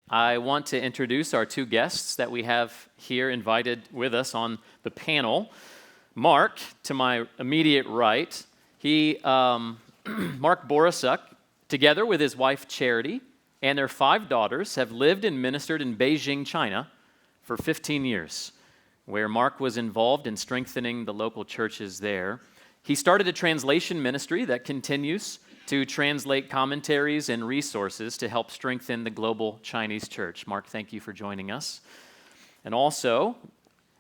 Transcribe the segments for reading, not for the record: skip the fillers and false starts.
I want to introduce our two guests that we have here invited with us on the panel. Mark, to my immediate right, Mark Borisuk, together with his wife Charity and their 5 daughters, have lived and ministered in Beijing, China for 15 years, where Mark was involved in strengthening the local churches there. He started a translation ministry that continues to translate commentaries and resources to help strengthen the global Chinese church. Mark, thank you for joining us. And also,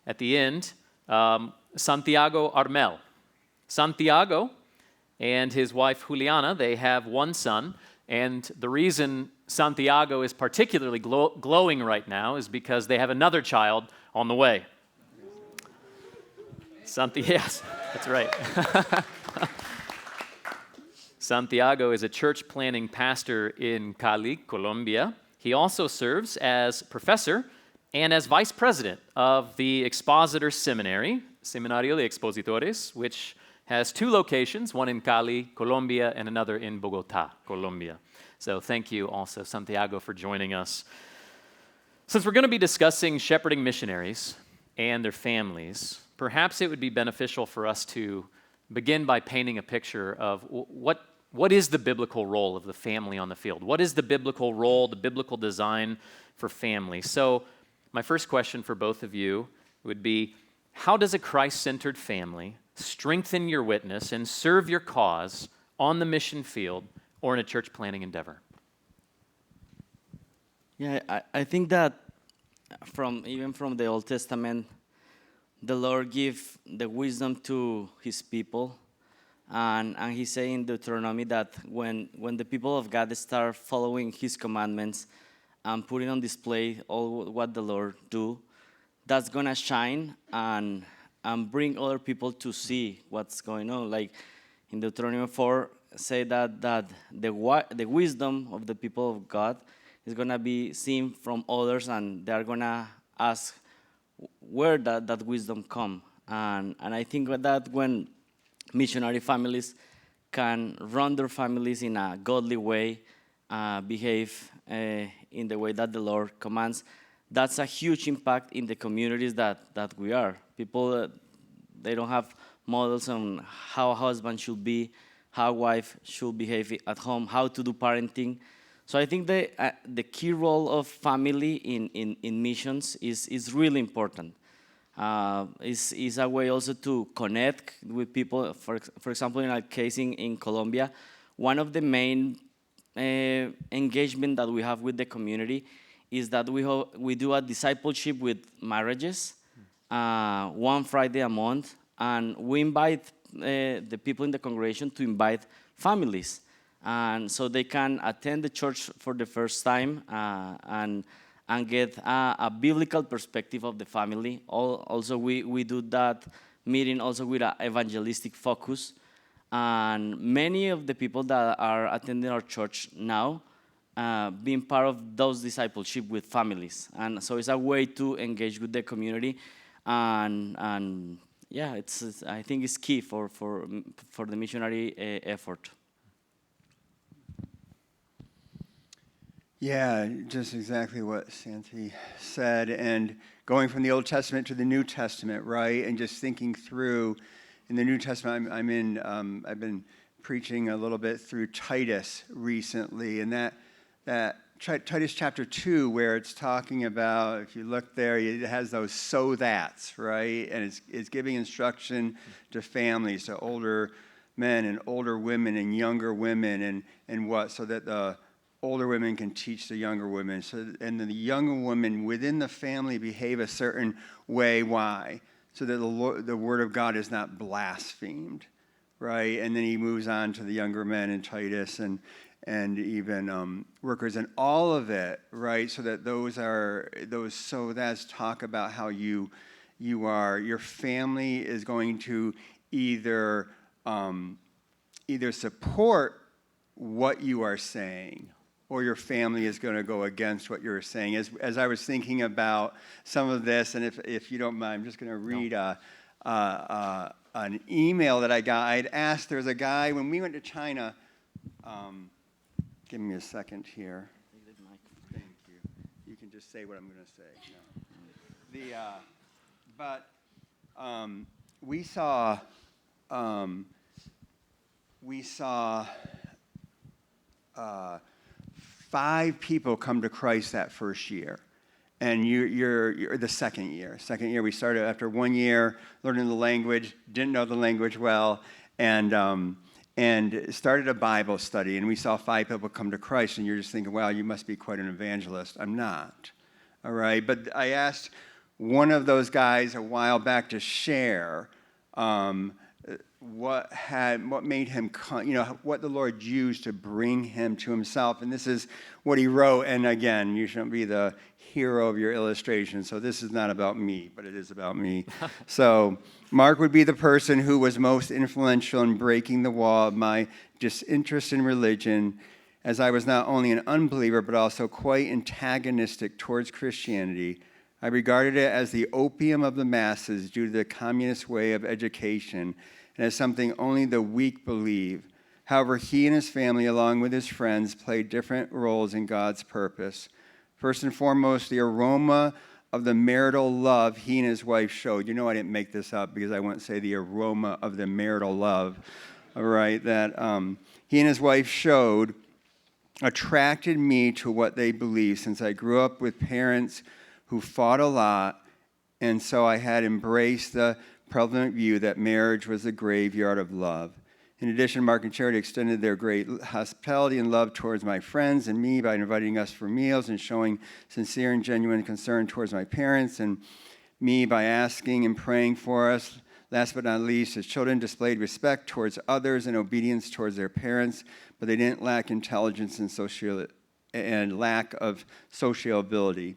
at the end, Santiago Armel. Santiago and his wife Juliana, they have one son, and the reason Santiago is particularly glowing right now is because they have another child on the way. Yes, that's right. Santiago is a church planting pastor in Cali, Colombia. He also serves as professor and as vice president of the Expositor Seminary, Seminario de Expositores, which has 2 locations, one in Cali, Colombia, and another in Bogota, Colombia. So thank you also, Santiago, for joining us. Since we're going to be discussing shepherding missionaries and their families, perhaps it would be beneficial for us to begin by painting a picture of what is the biblical role of the family on the field? What is the biblical role, the biblical design for family? So my first question for both of you would be, how does a Christ-centered family strengthen your witness and serve your cause on the mission field or in a church planting endeavor? Yeah, I think that even from the Old Testament, the Lord gave the wisdom to his people. And he said in Deuteronomy that when the people of God start following his commandments and putting on display all what the Lord do, that's going to shine and bring other people to see what's going on. Like in Deuteronomy 4, say that the wisdom of the people of God is going to be seen from others, and they're going to ask where that wisdom come. And I think that when missionary families can run their families in a godly way, behave in the way that the Lord commands, that's a huge impact in the communities that we are. People, they don't have models on how a husband should be, how a wife should behave at home, how to do parenting. So I think the key role of family in missions is really important. Is a way also to connect with people. For example, in our case in Colombia, one of the main engagement that we have with the community is that we do a discipleship with marriages, 1 Friday a month, and we invite the people in the congregation to invite families, and so they can attend the church for the first time and get a biblical perspective of the family. Also, we do that meeting also with an evangelistic focus. And many of the people that are attending our church now being part of those discipleship with families. And so it's a way to engage with the community. And yeah, I think it's key for the missionary effort. Yeah, just exactly what Santi said, and going from the Old Testament to the New Testament, right? And just thinking through, in the New Testament, I've been preaching a little bit through Titus recently, and that Titus chapter 2, where it's talking about, if you look there, it has those so that's, right? And it's giving instruction to families, to older men and older women and younger women, and what, so that the older women can teach the younger women, and the younger women within the family behave a certain way. Why? So that the word of God is not blasphemed, right? And then he moves on to the younger men in Titus and even workers and all of it, right? So that so that's talk about how you are. Your family is going to either support what you are saying, or your family is going to go against what you're saying. As I was thinking about some of this, and if you don't mind, I'm just going to read an email that I got. I'd asked, there's a guy, when we went to China, give me a second here. Thank you. just say what I'm going to say. No. But we saw 5 people come to Christ that first year. And you're the second year. Second year, we started after 1 year learning the language, didn't know the language well, and started a Bible study. And we saw 5 people come to Christ, and you're just thinking, wow, you must be quite an evangelist. I'm not, all right? But I asked one of those guys a while back to share what made him, what the Lord used to bring him to himself. And this is what he wrote. And again, you shouldn't be the hero of your illustration. So this is not about me, but it is about me. So Mark would be the person who was most influential in breaking the wall of my disinterest in religion, as I was not only an unbeliever, but also quite antagonistic towards Christianity. I regarded it as the opium of the masses due to the communist way of education, and as something only the weak believe. However, he and his family, along with his friends, played different roles in God's purpose. First and foremost, the aroma of the marital love he and his wife showed. You know I didn't make this up because I wouldn't say the aroma of the marital love, all right, that he and his wife showed attracted me to what they believed, since I grew up with parents who fought a lot, and so I had embraced the prevalent view that marriage was a graveyard of love. In addition, Mark and Charity extended their great hospitality and love towards my friends and me by inviting us for meals and showing sincere and genuine concern towards my parents, and me by asking and praying for us. Last but not least, his children displayed respect towards others and obedience towards their parents, but they didn't lack intelligence and lack of sociability.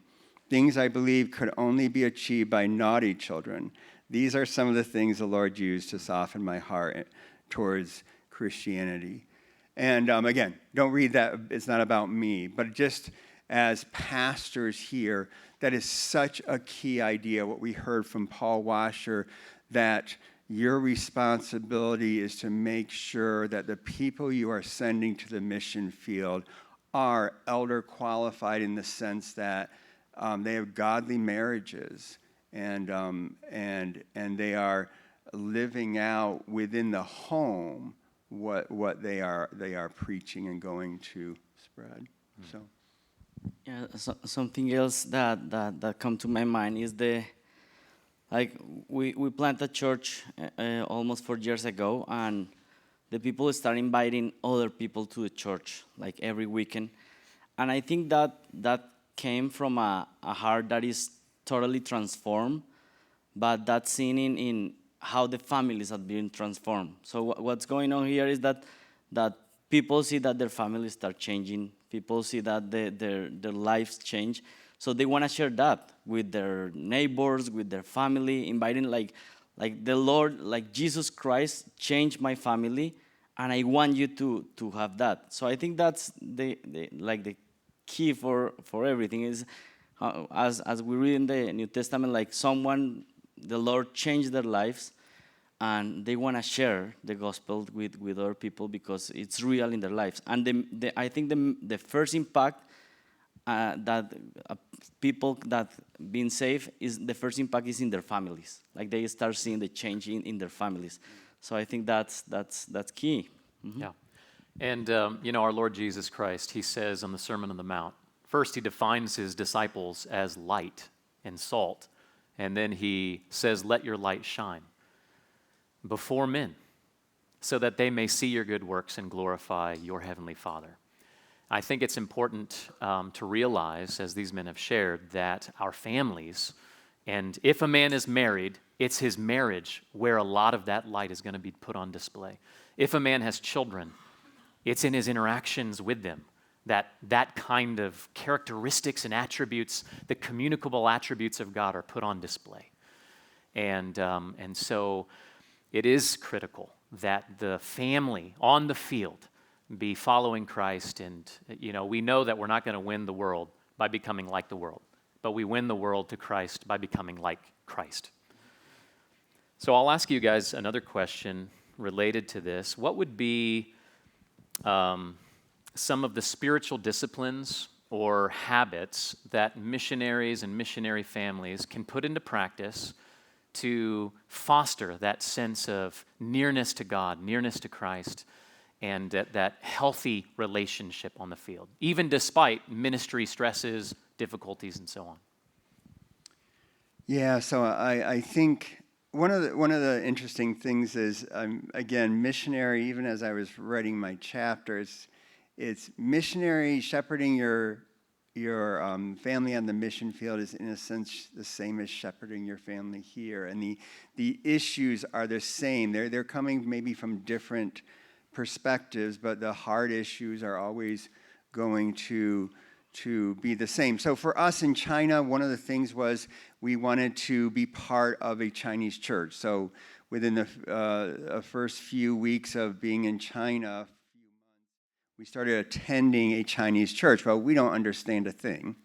Things I believe could only be achieved by naughty children. These are some of the things the Lord used to soften my heart towards Christianity. And again, don't read that. It's not about me. But just as pastors here, that is such a key idea, what we heard from Paul Washer, that your responsibility is to make sure that the people you are sending to the mission field are elder qualified in the sense that they have godly marriages, and they are living out within the home what they are preaching and going to spread. So, yeah, something else that come to my mind is we planted a church almost 4 years ago, and the people start inviting other people to the church like every weekend, and I think that came from a heart that is totally transformed, but that's seen in how the families have been transformed. So what's going on here is that people see that their families start changing. People see that their lives change. So they want to share that with their neighbors, with their family, inviting like the Lord, like Jesus Christ changed my family, and I want you to have that. So I think that's the key for everything is as we read in the New Testament, like the Lord changed their lives, and they want to share the gospel with other people because it's real in their lives. And I think the first impact that people that been saved is the first impact is in their families. Like they start seeing the change in their families. So I think that's key. Mm-hmm. Yeah. And, our Lord Jesus Christ, he says on the Sermon on the Mount, first he defines his disciples as light and salt. And then he says, let your light shine before men so that they may see your good works and glorify your heavenly Father. I think it's important to realize, as these men have shared, that our families, and if a man is married, it's his marriage where a lot of that light is going to be put on display. If a man has children, it's in his interactions with them that kind of characteristics and attributes, the communicable attributes of God are put on display. And so it is critical that the family on the field be following Christ. And, we know that we're not going to win the world by becoming like the world, but we win the world to Christ by becoming like Christ. So I'll ask you guys another question related to this. What would be some of the spiritual disciplines or habits that missionaries and missionary families can put into practice to foster that sense of nearness to God, nearness to Christ, and that healthy relationship on the field, even despite ministry stresses, difficulties, and so on? Yeah, so I think one of the interesting things is, again, missionary, even as I was writing my chapter, it's missionary, shepherding your family on the mission field is in a sense the same as shepherding your family here. And the issues are the same. They're coming maybe from different perspectives, but the hard issues are always going to be the same. So for us in China, one of the things was we wanted to be part of a Chinese church. So within the first few weeks of being in China, we started attending a Chinese church. Well, we don't understand a thing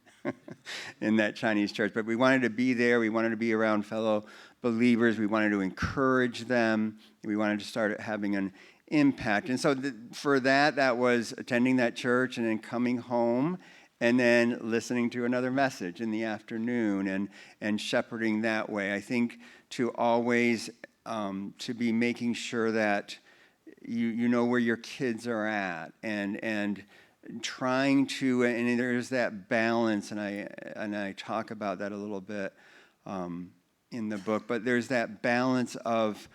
in that Chinese church, but we wanted to be there. We wanted to be around fellow believers. We wanted to encourage them. We wanted to start having an impact. And so for that was attending that church and then coming home and then listening to another message in the afternoon and shepherding that way. I think to always to be making sure that you know where your kids are at and trying to, and there's that balance, and I talk about that a little bit in the book, but there's that balance of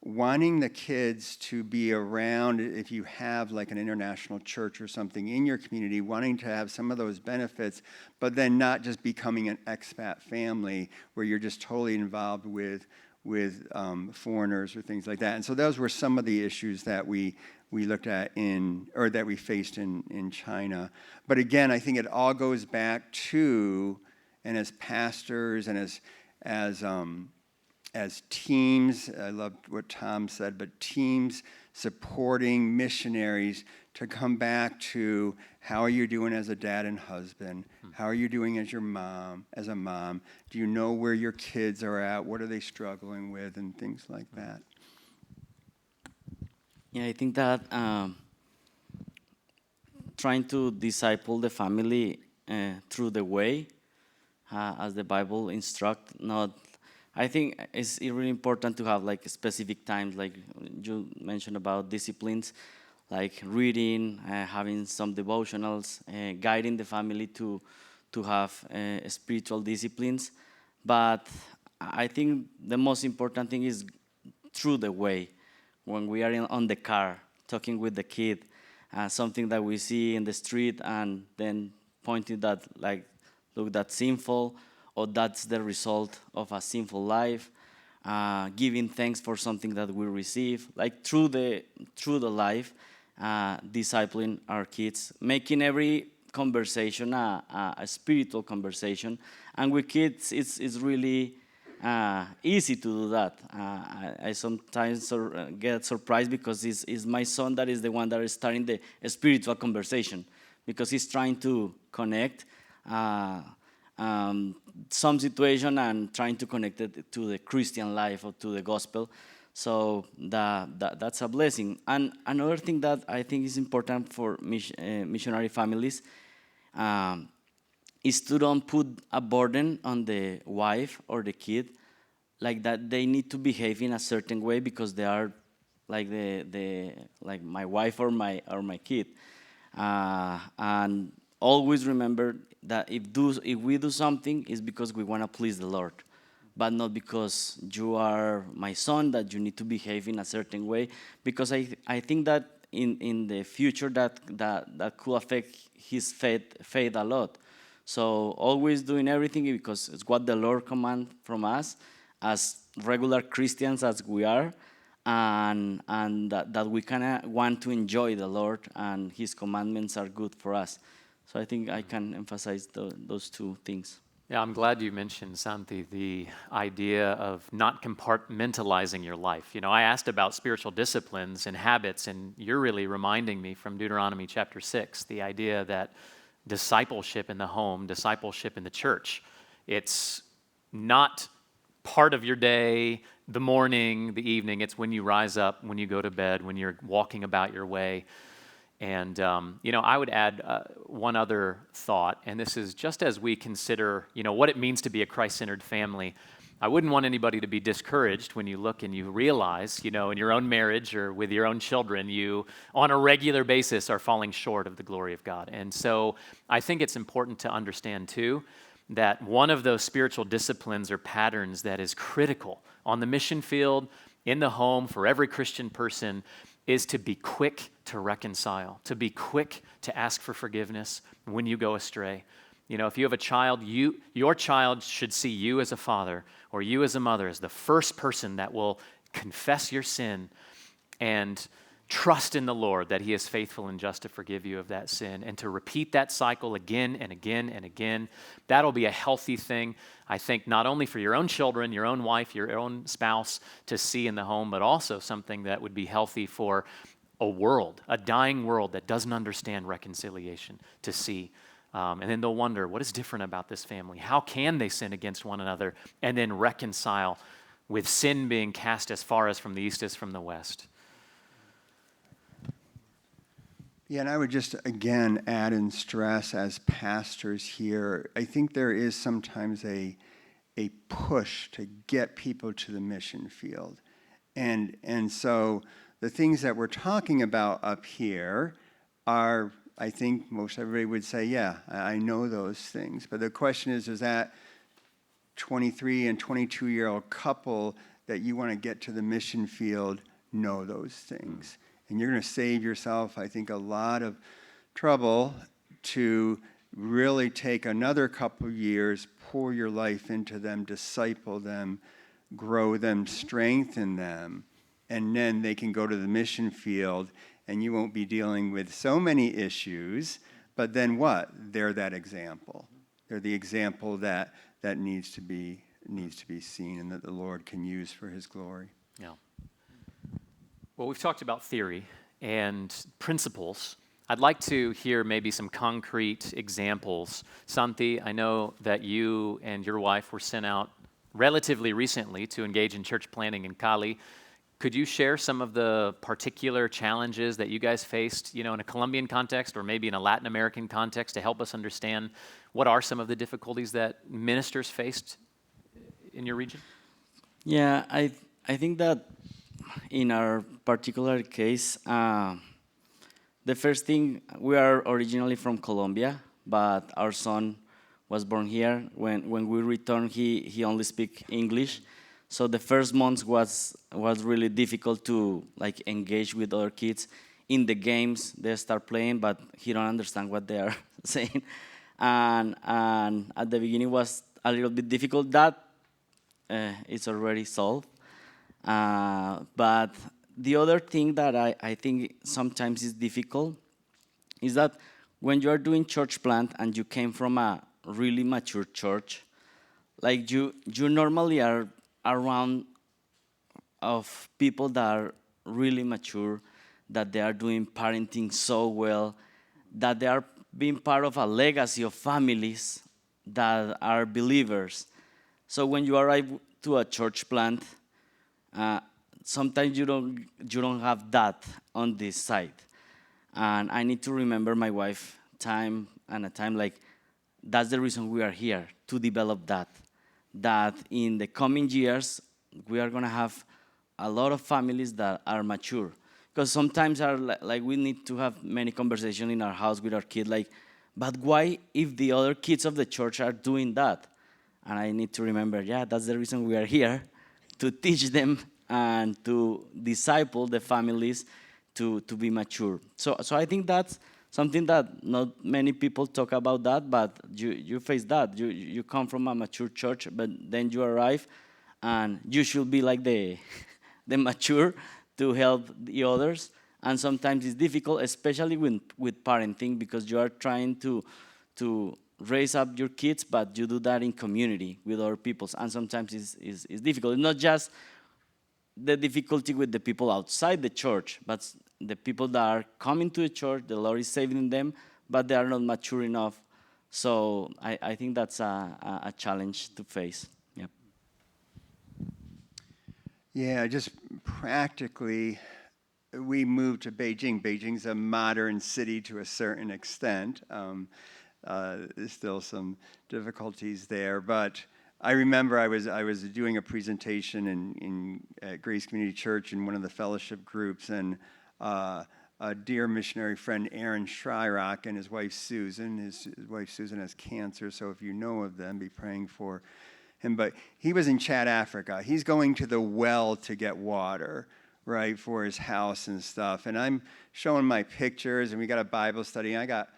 wanting the kids to be around, if you have like an international church or something in your community, wanting to have some of those benefits, but then not just becoming an expat family where you're just totally involved with foreigners or things like that. And so those were some of the issues that we looked at that we faced in China. But again, I think it all goes back to, and as pastors and as teams, I love what Tom said, but teams supporting missionaries to come back to how are you doing as a dad and husband? How are you doing as a mom? Do you know where your kids are at? What are they struggling with? And things like that. Yeah, I think that trying to disciple the family through the way, as the Bible instructs, I think it's really important to have like specific times, like you mentioned about disciplines, like reading, having some devotionals, guiding the family to have spiritual disciplines. But I think the most important thing is through the way, when we are on the car, talking with the kid, something that we see in the street, and then pointing that, like, look, that's sinful, or that's the result of a sinful life, giving thanks for something that we receive, like through the life, discipling our kids, making every conversation a spiritual conversation. And with kids, it's really easy to do that. I sometimes get surprised because it's my son that is the one that is starting the spiritual conversation, because he's trying to connect some situation and trying to connect it to the Christian life or to the gospel. So that's a blessing. And another thing that I think is important for missionary families is to don't put a burden on the wife or the kid, like that they need to behave in a certain way because they are like like my wife or my kid. And always remember that if we do something, it's because we want to please the Lord, but not because you are my son that you need to behave in a certain way. Because I think that in the future that could affect his faith a lot. So always doing everything because it's what the Lord commands from us as regular Christians as we are, and that we kind of want to enjoy the Lord and His commandments are good for us. So I think I can emphasize those two things. Yeah, I'm glad you mentioned, Santi, the idea of not compartmentalizing your life. You know, I asked about spiritual disciplines and habits, and you're really reminding me from Deuteronomy chapter 6, the idea that discipleship in the home, discipleship in the church, it's not part of your day, the morning, the evening. It's when you rise up, when you go to bed, when you're walking about your way. And, I would add one other thought, and this is just as we consider, what it means to be a Christ-centered family. I wouldn't want anybody to be discouraged when you look and you realize, in your own marriage or with your own children, you, on a regular basis, are falling short of the glory of God. And so I think it's important to understand, too, that one of those spiritual disciplines or patterns that is critical on the mission field, in the home, for every Christian person, is to be quick to reconcile, to be quick to ask for forgiveness when you go astray. If you have a child, your child should see you as a father or you as a mother as the first person that will confess your sin and trust in the Lord that He is faithful and just to forgive you of that sin, and to repeat that cycle again and again and again. That'll be a healthy thing, I think, not only for your own children, your own wife, your own spouse to see in the home, but also something that would be healthy for a world, a dying world that doesn't understand reconciliation, to see. And then they'll wonder, what is different about this family? How can they sin against one another and then reconcile with sin being cast as far as from the east as from the west? Yeah, and I would just, again, add and stress as pastors here, I think there is sometimes a push to get people to the mission field. And so the things that we're talking about up here are, I think most everybody would say, yeah, I know those things. But the question is that 23 and 22-year-old couple that you want to get to the mission field know those things? And you're going to save yourself, I think, a lot of trouble to really take another couple years, pour your life into them, disciple them, grow them, strengthen them, and then they can go to the mission field, and you won't be dealing with so many issues. But then what? They're that example. They're the example that needs to be seen and that the Lord can use for His glory. Yeah. Well, we've talked about theory and principles. I'd like to hear maybe some concrete examples. Santi, I know that you and your wife were sent out relatively recently to engage in church planting in Cali. Could you share some of the particular challenges that you guys faced, in a Colombian context or maybe in a Latin American context, to help us understand what are some of the difficulties that ministers faced in your region? Yeah, I think that in our particular case, the first thing, we are originally from Colombia, but our son was born here. When we returned, he only speak English. So the first months was really difficult to engage with other kids. In the games, they start playing, but he don't understand what they are saying. And at the beginning was a little bit difficult. That it's already solved. But the other thing that I think sometimes is difficult is that when you are doing church plant and you came from a really mature church, you normally are around of people that are really mature, that they are doing parenting so well, that they are being part of a legacy of families that are believers. So when you arrive to a church plant, sometimes you don't have that on this side. And I need to remember my wife time and time, that's the reason we are here, to develop that in the coming years we are going to have a lot of families that are mature. Because sometimes we need to have many conversations in our house with our kids, but why if the other kids of the church are doing that? And I need to remember, that's the reason we are here, to teach them and to disciple the families to be mature. So I think that's something that not many people talk about that, but you face that. You come from a mature church, but then you arrive, and you should be like the mature to help the others. And sometimes it's difficult, especially with parenting, because you are trying to raise up your kids, but you do that in community with other people. And sometimes it's difficult. It's not just the difficulty with the people outside the church, but the people that are coming to the church, the Lord is saving them, but they are not mature enough. So I think that's a challenge to face. Yep. Yeah, just practically, we moved to Beijing. Beijing's a modern city to a certain extent. There's still some difficulties there, but I remember I was doing a presentation at Grace Community Church in one of the fellowship groups, and a dear missionary friend, Aaron Shryock, and his wife Susan. His wife Susan has cancer, so if you know of them, be praying for him. But he was in Chad, Africa. He's going to the well to get water, right, for his house and stuff. And I'm showing my pictures, and we got a Bible study, and I got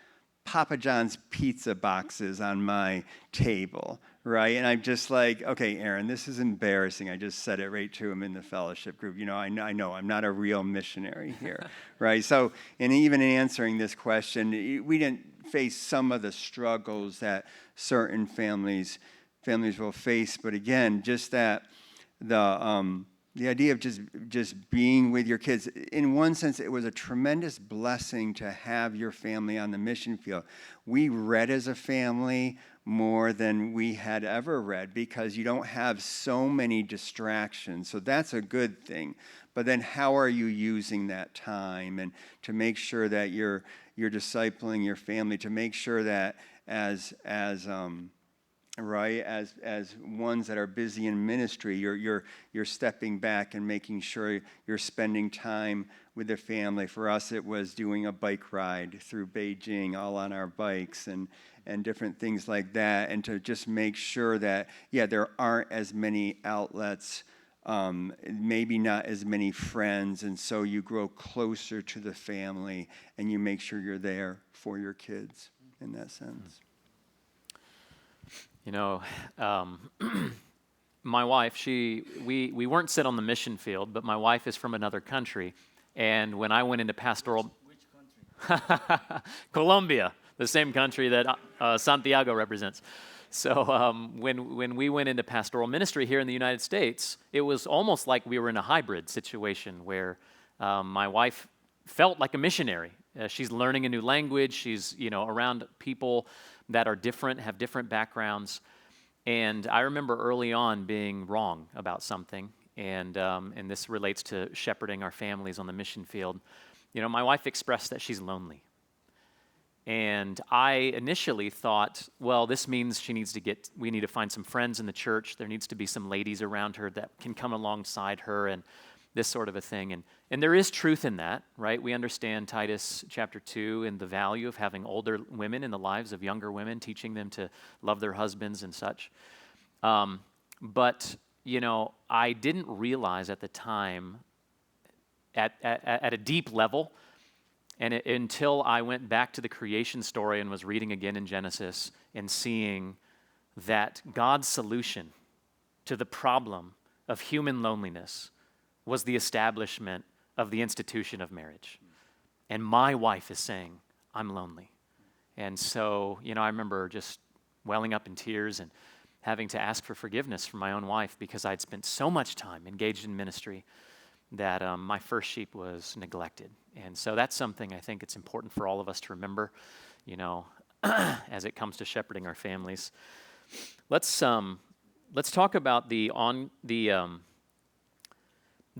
Papa John's pizza boxes on my table, right? And I'm just like, okay, Aaron, this is embarrassing. I just said it right to him in the fellowship group. I know I'm not a real missionary here, right? So, and even in answering this question, we didn't face some of the struggles that certain families will face. But again, just that the idea of just being with your kids, in one sense, it was a tremendous blessing to have your family on the mission field. We read as a family more than we had ever read because you don't have so many distractions. So that's a good thing. But then how are you using that time, and to make sure that you're discipling your family, to make sure that as ones that are busy in ministry, you're stepping back and making sure you're spending time with the family. For us, it was doing a bike ride through Beijing, all on our bikes, and different things like that, and to just make sure that, there aren't as many outlets, maybe not as many friends, and so you grow closer to the family, and you make sure you're there for your kids in that sense. My wife, we weren't set on the mission field, but my wife is from another country. And when I went into pastoral... Which country? Colombia, the same country that Santiago represents. So when we went into pastoral ministry here in the United States, it was almost like we were in a hybrid situation where my wife felt like a missionary. She's learning a new language. She's, around people that are different, have different backgrounds. And I remember early on being wrong about something, and this relates to shepherding our families on the mission field. My wife expressed that she's lonely. And I initially thought, well, this means we need to find some friends in the church. There needs to be some ladies around her that can come alongside her, and this sort of a thing. And there is truth in that, right? We understand Titus chapter 2 and the value of having older women in the lives of younger women, teaching them to love their husbands and such. But, I didn't realize at the time, at a deep level, until I went back to the creation story and was reading again in Genesis and seeing that God's solution to the problem of human loneliness was the establishment of the institution of marriage. And my wife is saying, I'm lonely. And so, I remember just welling up in tears and having to ask for forgiveness from my own wife because I'd spent so much time engaged in ministry that my first sheep was neglected. And so that's something I think it's important for all of us to remember, as it comes to shepherding our families. Let's talk about the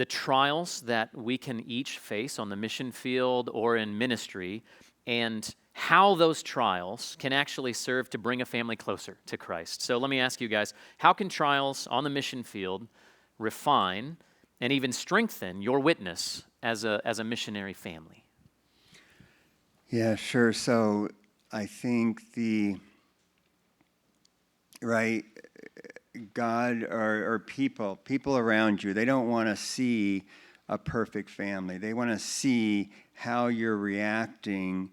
trials that we can each face on the mission field or in ministry, and how those trials can actually serve to bring a family closer to Christ. So let me ask you guys, how can trials on the mission field refine and even strengthen your witness as a missionary family? Yeah, sure. So I think God or people around you, they don't want to see a perfect family. They want to see how you're reacting,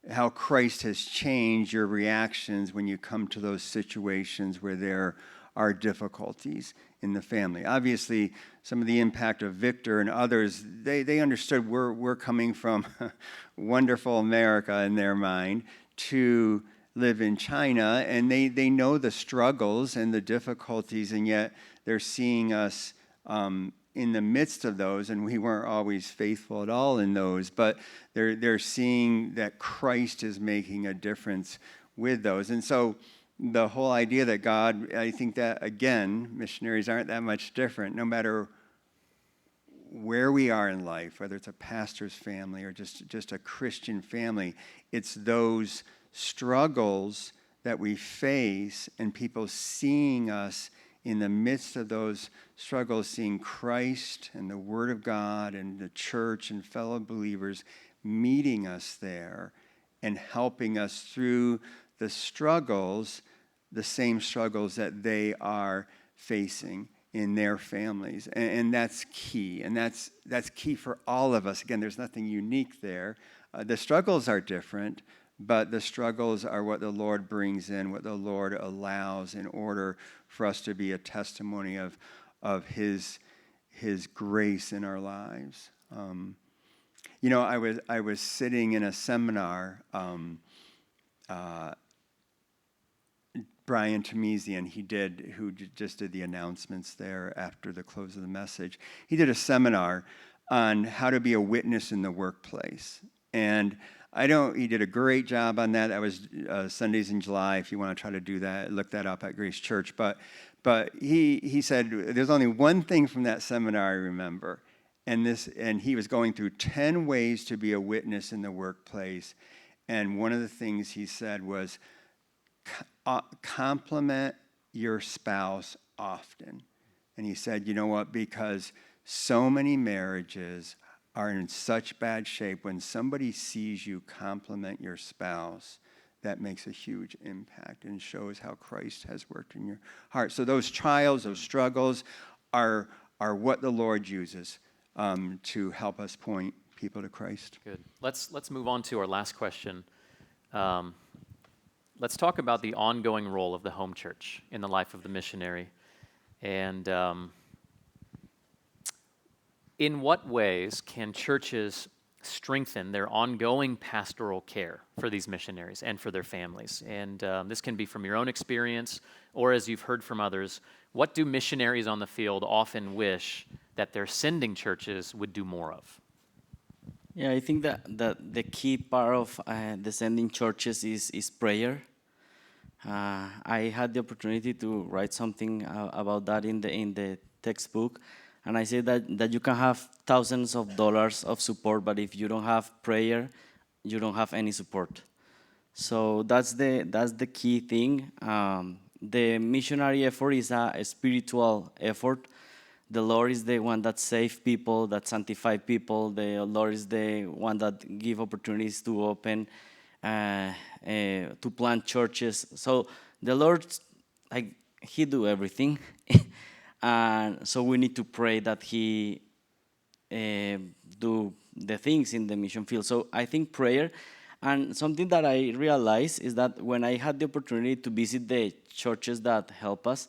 how Christ has changed your reactions when you come to those situations where there are difficulties in the family. Obviously, some of the impact of Victor and others, they understood we're coming from wonderful America in their mind to live in China, and they know the struggles and the difficulties, and yet they're seeing us in the midst of those, and we weren't always faithful at all in those, but they're seeing that Christ is making a difference with those. And so the whole idea that God, I think that, again, missionaries aren't that much different. No matter where we are in life, whether it's a pastor's family or just a Christian family, it's those struggles that we face and people seeing us in the midst of those struggles, seeing Christ and the Word of God and the church and fellow believers meeting us there and helping us through the struggles, the same struggles that they are facing in their families. And that's key. And that's key for all of us. Again, there's nothing unique there. The struggles are different, but the struggles are what the Lord brings in, what the Lord allows in order for us to be a testimony of His grace in our lives. I was sitting in a seminar. Brian Tamizian, who just did the announcements there after the close of the message. He did a seminar on how to be a witness in the workplace. And he did a great job on that. That was Sundays in July. If you want to try to do that, look that up at Grace Church. But he said there's only one thing from that seminar I remember. And he was going through 10 ways to be a witness in the workplace. And one of the things he said was, compliment your spouse often. And he said, you know what, because so many marriages are in such bad shape, when somebody sees you compliment your spouse, that makes a huge impact and shows how Christ has worked in your heart. So those trials, those struggles are what the Lord uses to help us point people to Christ. Good. Let's move on to our last question. Let's talk about the ongoing role of the home church in the life of the missionary. And in what ways can churches strengthen their ongoing pastoral care for these missionaries and for their families? And this can be from your own experience, or as you've heard from others. What do missionaries on the field often wish that their sending churches would do more of? Yeah, I think that the key part of the sending churches is prayer. I had the opportunity to write something about that in the textbook, and I say that you can have thousands of dollars of support, but if you don't have prayer, you don't have any support. So that's the key thing. The missionary effort is a spiritual effort. The Lord is the one that saves people, that sanctifies people. The Lord is the one that gives opportunities to open, to plant churches. So the Lord, He do everything. And so we need to pray that He do the things in the mission field. So I think prayer, and something that I realized is that when I had the opportunity to visit the churches that help us,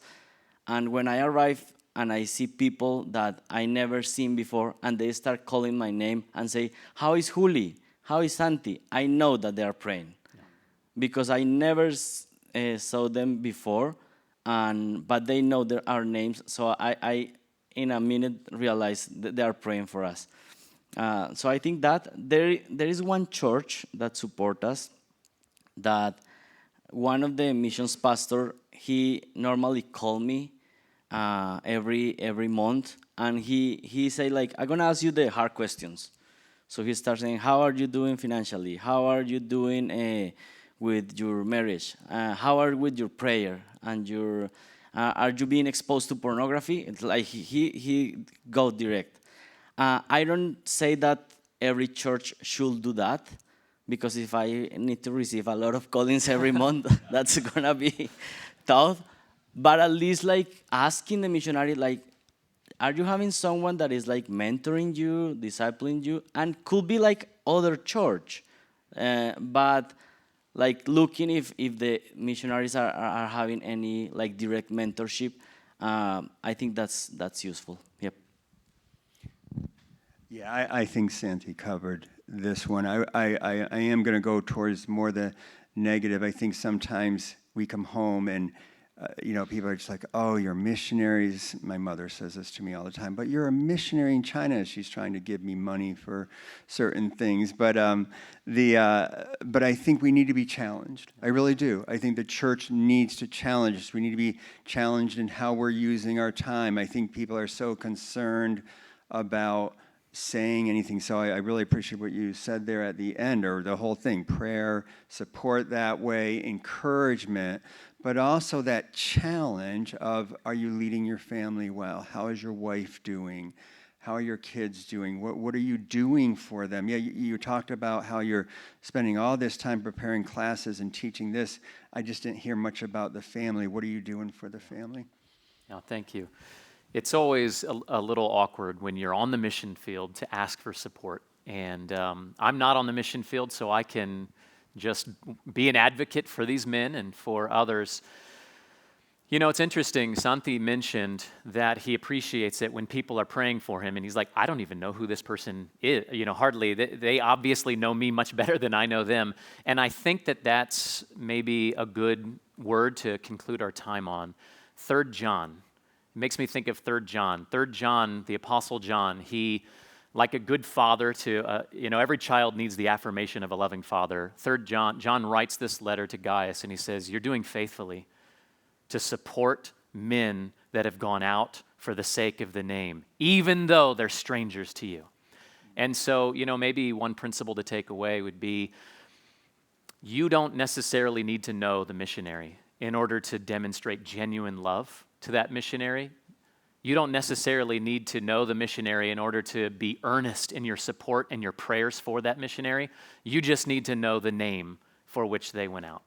and when I arrive and I see people that I never seen before, and they start calling my name and say, how is Juli? How is Santi? I know that they are praying. Yeah. Because I never saw them before, but they know our names, so I in a minute realized that they are praying for us. So I think that there is one church that supports us, that one of the missions pastor, he normally call me every month, and he say like, I'm gonna ask you the hard questions. So he starts saying, how are you doing financially? How are you doing with your marriage? How are you with your prayer? And are you being exposed to pornography? It's like he go direct. I don't say that every church should do that, because if I need to receive a lot of callings every month, that's gonna be tough. But at least like asking the missionary, like, are you having someone that is like mentoring you, discipling you, and could be like other church, but like looking if the missionaries are having any like direct mentorship. I think that's useful. Yep. Yeah, I think Santi covered this one. I am going to go towards more the negative. I think sometimes we come home and people are just like, oh, you're missionaries. My mother says this to me all the time, but you're a missionary in China. She's trying to give me money for certain things. But but I think we need to be challenged. I really do. I think the church needs to challenge us. We need to be challenged in how we're using our time. I think people are so concerned about saying anything. So I really appreciate what you said there at the end, or the whole thing: prayer, support that way, encouragement, but also that challenge of, are you leading your family well? How is your wife doing? How are your kids doing? What are you doing for them? Yeah, you talked about how you're spending all this time preparing classes and teaching this. I just didn't hear much about the family. What are you doing for the family? Yeah, thank you. It's always a little awkward when you're on the mission field to ask for support. And I'm not on the mission field, so I can just be an advocate for these men and for others. You know, it's interesting. Santi mentioned that he appreciates it when people are praying for him, and he's like, I don't even know who this person is. You know, hardly. They obviously know me much better than I know them. And I think that that's maybe a good word to conclude our time on. 3 John. It makes me think of 3 John. 3 John, the Apostle John, he, like a good father to, every child needs the affirmation of a loving father. 3 John writes this letter to Gaius, and he says, you're doing faithfully to support men that have gone out for the sake of the name, even though they're strangers to you. And so, maybe one principle to take away would be, you don't necessarily need to know the missionary in order to demonstrate genuine love to that missionary. You don't necessarily need to know the missionary in order to be earnest in your support and your prayers for that missionary. You just need to know the name for which they went out.